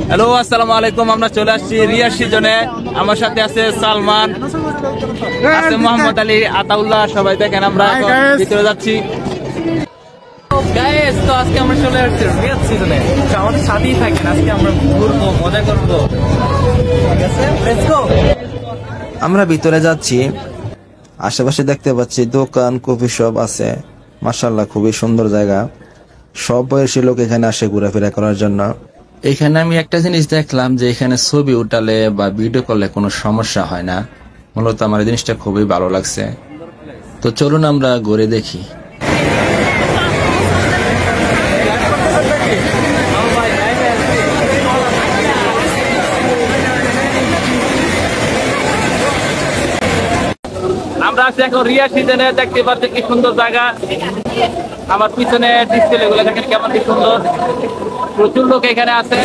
Hello, আসসালামু আলাইকুম। আমরা চলে আসছি রিয়ার সিজনে। আমার সাথে আছে সালমান, আছে মোহাম্মদ আলী, আতাউল্লাহ। সবাই দেখেন আমরা ভিতরে যাচ্ছি। গাইস, তো আজকে আমরা চলে আসছি রিয়ার সিজনে। আমাদের সাথেই থাকেন, আজকে আমরা ঘুরবো, মজা করবো। ঠিক আছে, লেটস গো। আমরা ভিতরে যাচ্ছি। আশেপাশে দেখতে পাচ্ছি দোকান, কফি শপ আছে। মাশাআল্লাহ, খুবই সুন্দর জায়গা। সব বয়সী লোক এখানে আসে ঘোরাফেরা করার জন্য। এখানে আমি একটা জিনিস দেখলাম যে এখানে ছবি উঠালে বা ভিডিও করলে কোনো সমস্যা হয় না। মূলত আমার এই জিনিসটা খুবই ভালো লাগছে। তো চলুন আমরা ঘুরে দেখি। আমরা আছি এখন রিয়ার সিজনে। দেখতে পাচ্ছি কি সুন্দর জায়গা। আমার পিছনে ডিসপ্লে গুলো দেখেন কেমন কি সুন্দর। প্রচুর লোক এখানে আছে।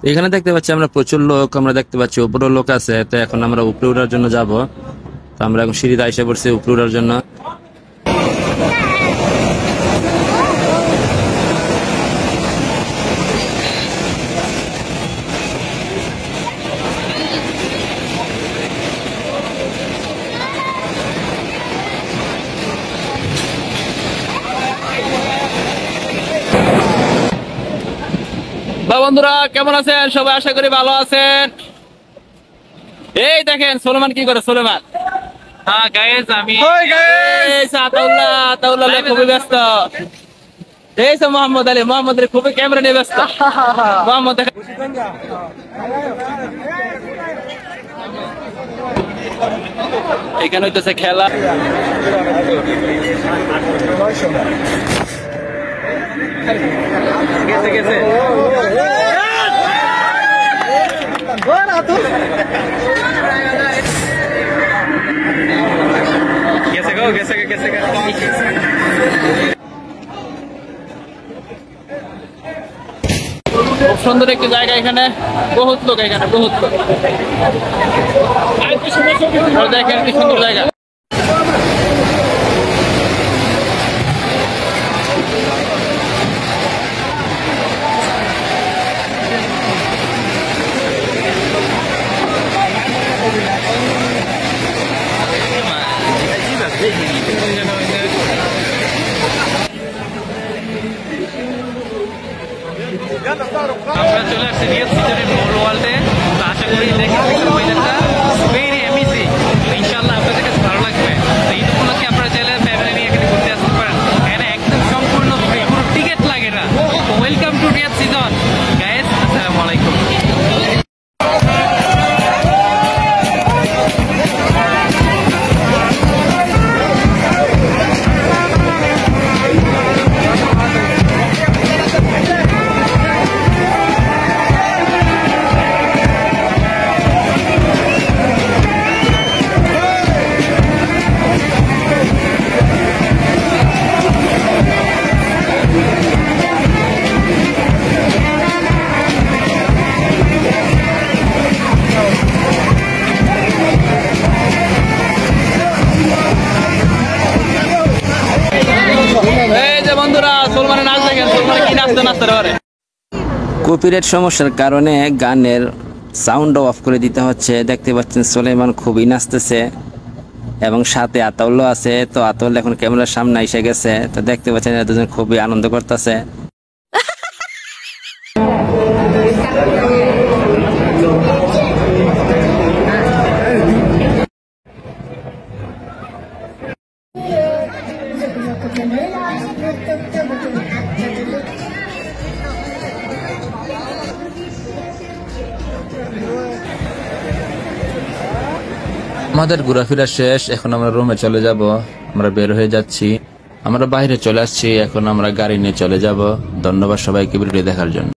এখানে দেখতে পাচ্ছি আমরা প্রচুর লোক। আমরা দেখতে পাচ্ছি উপরেও লোক আছে। তো এখন আমরা উপরে উঠার জন্য যাব। তো আমরা এখন সিঁড়িতে এসে পড়ছি উপরে উঠার জন্য। বন্ধুরা কেমন আছেন সবাই? আশা করি ভালো আছেন। এই দেখেন সুলেমান কি করে। সুলেমান, হ্যাঁ গাইস, আমি আতাউল্লাহ খুবই ব্যস্ত। এই তো মোহাম্মদ আলী, মোহাম্মদ আলী খুবই ক্যামেরা নিয়ে ব্যস্ত। মোহাম্মদ এখানে হইতেছে খেলা। গেছে গেছে খুব সুন্দর একটি জায়গা। এখানে বহুত লোক, এখানে বহুত লোক। দেখেন কি সুন্দর জায়গা। আমরা চলে আসছি রিয়ার সিজনের মল ওয়ার্ল্ডে। তো আশা করি দেখেন ওয়েদারটা ভেরি অ্যামেজিং। ইনশাআল্লাহ আপনাদের কাছে ভালো লাগবে। তো এই উপলক্ষে আপনারা চাইলে ফ্যামিলি নিয়ে এখানে ঘুরতে আসতে পারেন। এখানে একদম সম্পূর্ণ ফ্রি, কোনো টিকিট লাগে না। Welcome to rear season guys. আসসালামু আলাইকুম। কপিরাইট সমস্যার কারণে গানের সাউন্ড অফ করে দিতে হচ্ছে। দেখতে পাচ্ছেন সুলেমান খুবই নাচতেছে এবং সাথে আতাউল্লাহ আছে। তো আতাউল্লাহ এখন ক্যামেরার সামনে এসে গেছে। তো দেখতে পাচ্ছেন এরা দুজন খুবই আনন্দ করতেছে। আমাদের ঘোরাফেরা শেষ। এখন আমরা রুমে চলে যাব। আমরা বের হয়ে যাচ্ছি। আমরা বাইরে চলে আসছি। এখন আমরা গাড়ি নিয়ে চলে যাব। ধন্যবাদ সবাইকে ভিডিও দেখার জন্য।